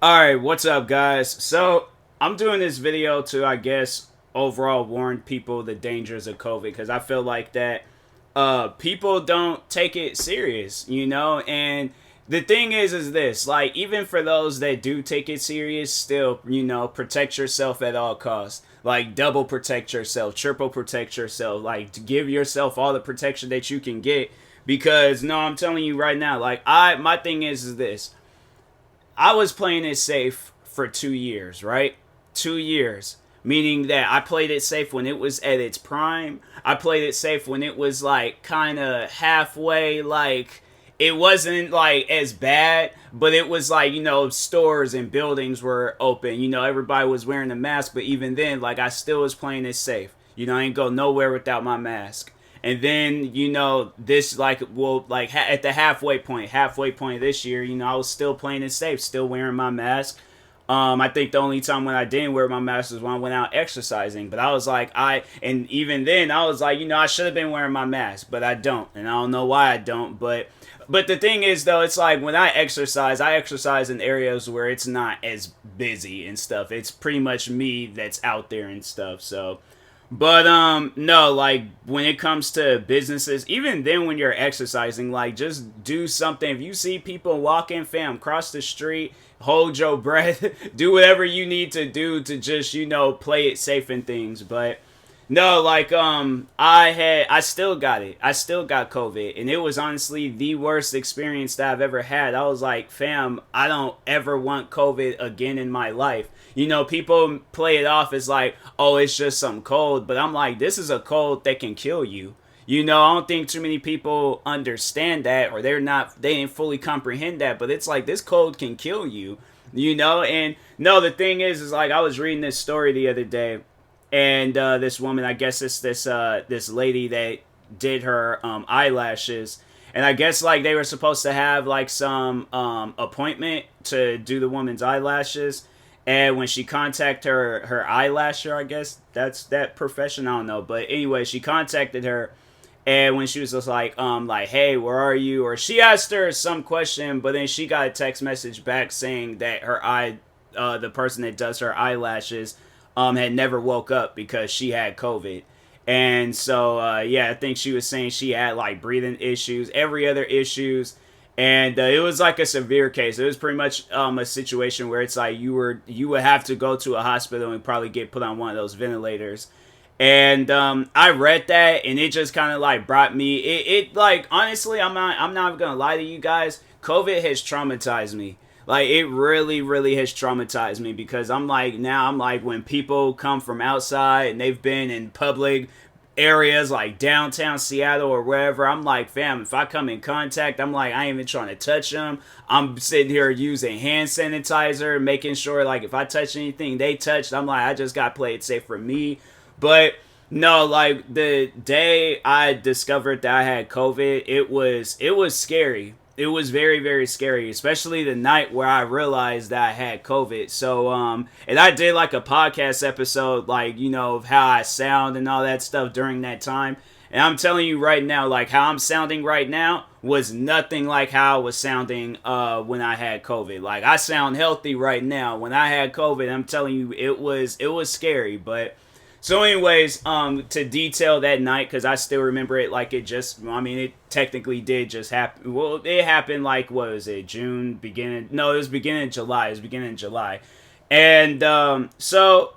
Alright, what's up, guys? So, I'm doing this video to, I guess, overall warn people the dangers of COVID because I feel like that people don't take it serious, And the thing is this, like, even for those that do take it serious, still, protect yourself at all costs. Like, double protect yourself, triple protect yourself, like, to give yourself all the protection that you can get. Because, no, I'm telling you right now, like, my thing is this. I was playing it safe for 2 years, right? 2 years. Meaning that I played it safe when it was at its prime. I played it safe when it was like kind of halfway, like it wasn't like as bad, but it was like, stores and buildings were open. Everybody was wearing a mask, but even then, like I still was playing it safe. I ain't go nowhere without my mask. And then, this like like at the halfway point of this year, I was still playing it safe, still wearing my mask. I think the only time when I didn't wear my mask was when I went out exercising. But I was like, and even then I was like, I should have been wearing my mask, but I don't, and I don't know why I don't. But the thing is though, it's like when I exercise in areas where it's not as busy and stuff. It's pretty much me that's out there and stuff. So but no, like when it comes to businesses, even then when you're exercising, like just do something. If you see people walking, fam, cross the street, hold your breath, do whatever you need to do to just, play it safe and things. But no, like I still got it. I still got COVID, and it was honestly the worst experience that I've ever had. I was like, fam, I don't ever want COVID again in my life. People play it off as like, oh, it's just some cold, but I'm like, this is a cold that can kill you. I don't think too many people understand that, or they didn't fully comprehend that, but it's like this cold can kill you. And no, the thing is like I was reading this story the other day, and this woman, I guess it's this lady that did her eyelashes, and I guess like they were supposed to have like some appointment to do the woman's eyelashes, and when she contacted her eyelasher, I guess that's that profession, I don't know, but anyway, she contacted her, and when she was just like, hey, where are you? Or she asked her some question, but then she got a text message back saying that the person that does her eyelashes, had never woke up because she had COVID. And so, yeah, I think she was saying she had like breathing issues, every other issues. And it was like a severe case. It was pretty much a situation where it's like you would have to go to a hospital and probably get put on one of those ventilators. And I read that, and it just kind of like brought me. It like honestly, I'm not gonna lie to you guys. COVID has traumatized me. Like it really, really has traumatized me because I'm like when people come from outside and they've been in public areas like downtown Seattle or wherever, I'm like, fam, if I come in contact, I'm like, I ain't even trying to touch them. I'm sitting here using hand sanitizer, making sure like if I touch anything they touched, I'm like, I just got to play it safe for me. But no, like the day I discovered that I had COVID, it was scary. It was very, very scary, especially the night where I realized that I had COVID. So and I did like a podcast episode, like, of how I sound and all that stuff during that time. And I'm telling you right now, like how I'm sounding right now was nothing like how I was sounding when I had COVID. Like I sound healthy right now. When I had COVID, I'm telling you, it was scary. But so, anyways, to detail that night, because I still remember it like it just, I mean, it technically did just happen. Well, it happened like, what was it, June, beginning? No, it was beginning of July. It was beginning of July. And so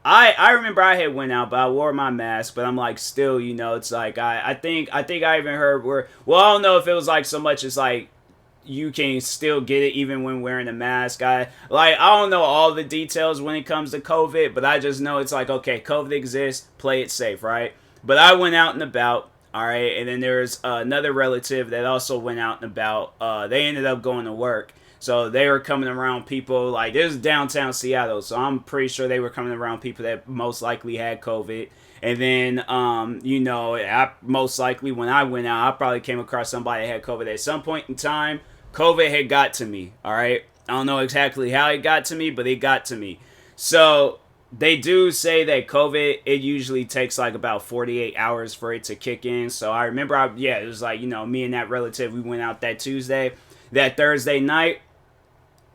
I remember I had went out, but I wore my mask. But I'm like, still, it's like I think I even heard where. Well, I don't know if it was like so much as like you can still get it even when wearing a mask. I don't know all the details when it comes to COVID, but I just know it's like, okay, COVID exists, play it safe, right? But I went out and about, all right, and then there's another relative that also went out and about. They ended up going to work. So they were coming around people like this is downtown Seattle, so I'm pretty sure they were coming around people that most likely had COVID. And then, I most likely when I went out, I probably came across somebody that had COVID at some point in time. COVID had got to me. All right, I don't know exactly how it got to me, but it got to me. So they do say that COVID, it usually takes like about 48 hours for it to kick in. So I remember, yeah, it was like me and that relative, we went out that Tuesday, that Thursday night.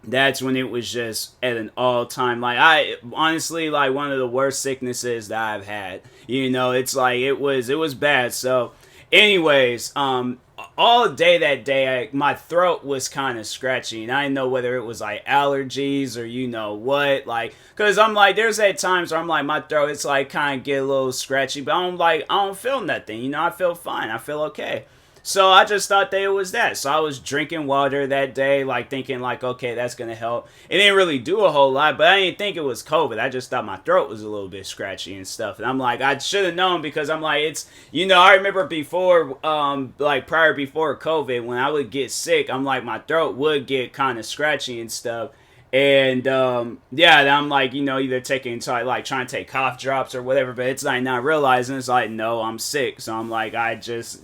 that's when it was just at an all-time, like, I honestly, like, one of the worst sicknesses that I've had. It's like it was bad. So anyways, all day that day, my throat was kind of scratchy, and I didn't know whether it was like allergies or what, like, because I'm like, there's at times where I'm like, my throat, it's like kind of get a little scratchy, but I'm like, I don't feel nothing, I feel fine, I feel okay. So I just thought that it was that. So I was drinking water that day, like thinking like, okay, that's gonna help. It didn't really do a whole lot, but I didn't think it was COVID. I just thought my throat was a little bit scratchy and stuff. And I'm like, I should have known, because I'm like, it's I remember before, like prior before COVID, when I would get sick, I'm like, my throat would get kind of scratchy and stuff. And yeah, I'm like, either taking, so I like trying to take cough drops or whatever, but it's like not realizing, it's like, no, I'm sick. So I'm like, I just,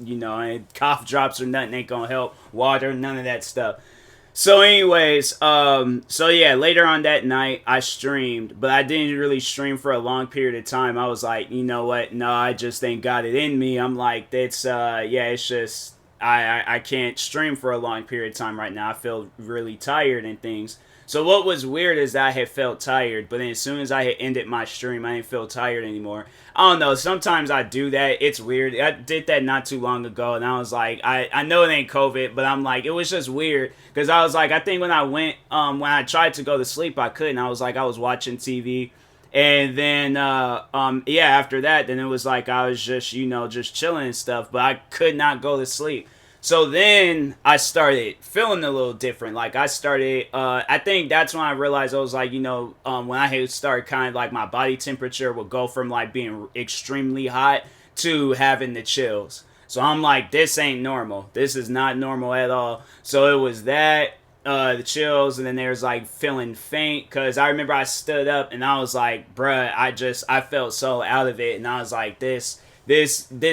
cough drops or nothing ain't gonna help. Water, none of that stuff. So anyways, so yeah, later on that night I streamed, but I didn't really stream for a long period of time. I was like, you know what? No, I just ain't got it in me. I'm like, that's yeah, it's just I can't stream for a long period of time right now. I feel really tired and things. So what was weird is that I had felt tired, but then as soon as I had ended my stream, I didn't feel tired anymore. I don't know. Sometimes I do that. It's weird. I did that not too long ago, and I was like, I know it ain't COVID, but I'm like, it was just weird, because I was like, I think when I went, when I tried to go to sleep, I couldn't. I was like, I was watching TV. And then, yeah, after that, then it was like I was just, just chilling and stuff, but I could not go to sleep. So then I started feeling a little different. Like I started, I think that's when I realized I was like, when I had started kind of like my body temperature would go from like being extremely hot to having the chills. So I'm like, this ain't normal. This is not normal at all. So it was that, the chills, and then there's like feeling faint, because I remember I stood up and I was like, bruh, I felt so out of it, and I was like, this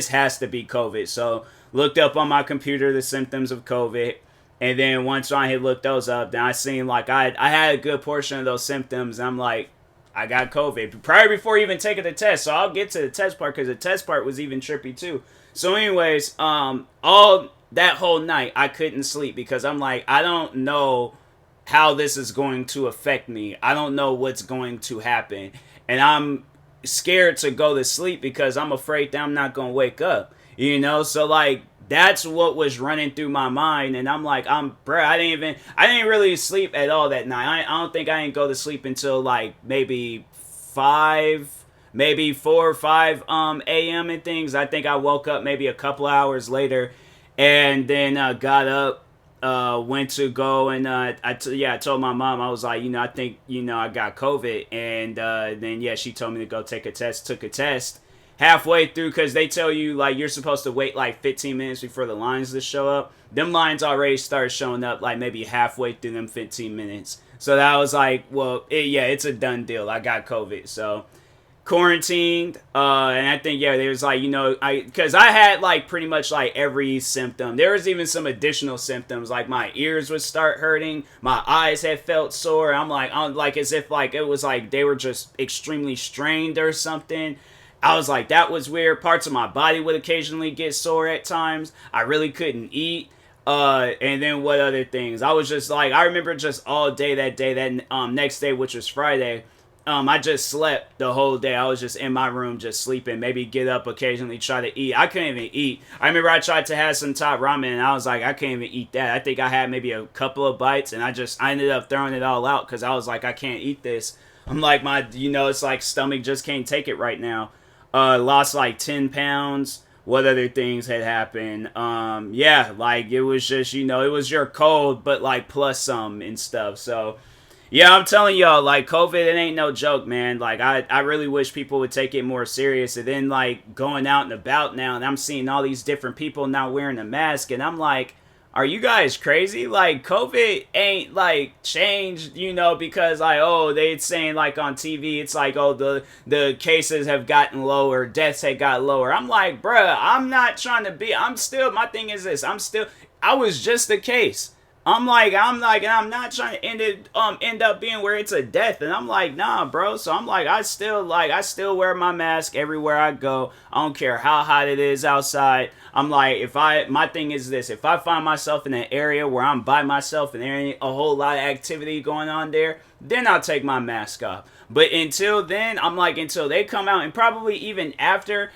has to be COVID. So looked up on my computer the symptoms of COVID, and then once I had looked those up, then I seen like I had a good portion of those symptoms, and I'm like, I got COVID prior before even taking the test. So I'll get to the test part, because the test part was even trippy too. So anyways, all that whole night I couldn't sleep, because I'm like, I don't know how this is going to affect me. I don't know what's going to happen, and I'm scared to go to sleep because I'm afraid that I'm not going to wake up. So like, that's what was running through my mind, and I'm like, I didn't really sleep at all that night. I don't think I didn't go to sleep until like maybe 4 or 5 a.m. and things. I think I woke up maybe a couple hours later, and then got up, went to go, and I told my mom, I was like, I think I got COVID, and then yeah, she told me to go take a test. Took a test. Halfway through, because they tell you like you're supposed to wait like 15 minutes before the lines to show up. Them lines already started showing up like maybe halfway through them 15 minutes. So that was like, well, it's a done deal. I got COVID. So quarantined, and I think, yeah, there was like, because I had like pretty much like every symptom. There was even some additional symptoms, like my ears would start hurting, my eyes had felt sore. I'm like as if like it was like they were just extremely strained or something. I was like, that was weird. Parts of my body would occasionally get sore at times. I really couldn't eat. And then what other things? I was just like, I remember just all day that next day, which was Friday, I just slept the whole day. I was just in my room just sleeping, maybe get up occasionally, try to eat. I couldn't even eat. I remember I tried to have some top ramen, and I was like, I can't even eat that. I think I had maybe a couple of bites, and I ended up throwing it all out, because I was like, I can't eat this. I'm like, it's like stomach just can't take it right now. Lost like 10 pounds. What other things had happened? Yeah, like it was just, it was your cold, but like plus some and stuff. So yeah, I'm telling y'all, like, COVID, it ain't no joke, man. Like, I really wish people would take it more serious. And then, like, going out and about now, and I'm seeing all these different people now wearing a mask, and I'm like, are you guys crazy? Like, COVID ain't, like, changed, because, like, oh, they're saying, like, on TV, it's like, oh, the cases have gotten lower, deaths have got lower. I'm like, bruh, I'm not trying to be, my thing is this, I was just a case. and I'm not trying to end up being where it's a death. And I'm like, nah, bro. So I'm like, I still wear my mask everywhere I go. I don't care how hot it is outside. I'm like, my thing is this: if I find myself in an area where I'm by myself and there ain't a whole lot of activity going on there, then I'll take my mask off. But until then, I'm like, until they come out, and probably even after,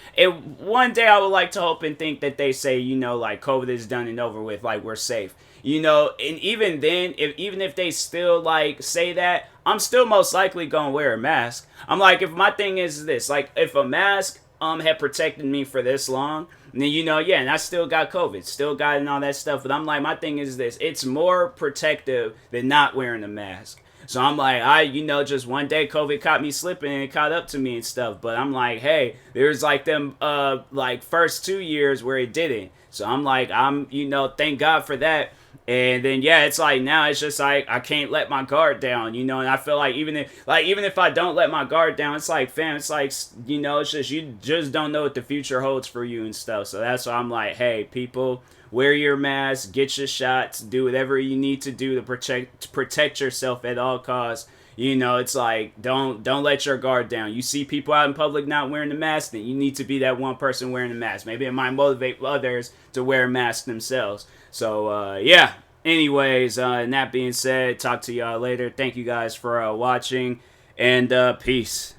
one day I would like to hope and think that they say, like COVID is done and over with, like we're safe. And even then, even if they still like say that, I'm still most likely gonna wear a mask. I'm like, if my thing is this, like if a mask had protected me for this long, then yeah, and I still got COVID, still got it and all that stuff. But I'm like, my thing is this: it's more protective than not wearing a mask. So I'm like, just one day COVID caught me slipping and it caught up to me and stuff. But I'm like, hey, there's like them like first 2 years where it didn't. So I'm like, thank God for that. And then yeah, it's like now it's just like I can't let my guard down, and I feel like even if I don't let my guard down, it's like fam, it's like it's just you just don't know what the future holds for you and stuff. So that's why I'm like, hey, people, wear your mask, get your shots, do whatever you need to do to protect yourself at all costs. It's like don't let your guard down. You see people out in public not wearing the mask, then you need to be that one person wearing the mask. Maybe it might motivate others to wear a mask themselves. So yeah. Anyways, and that being said, talk to y'all later. Thank you guys for watching, and peace.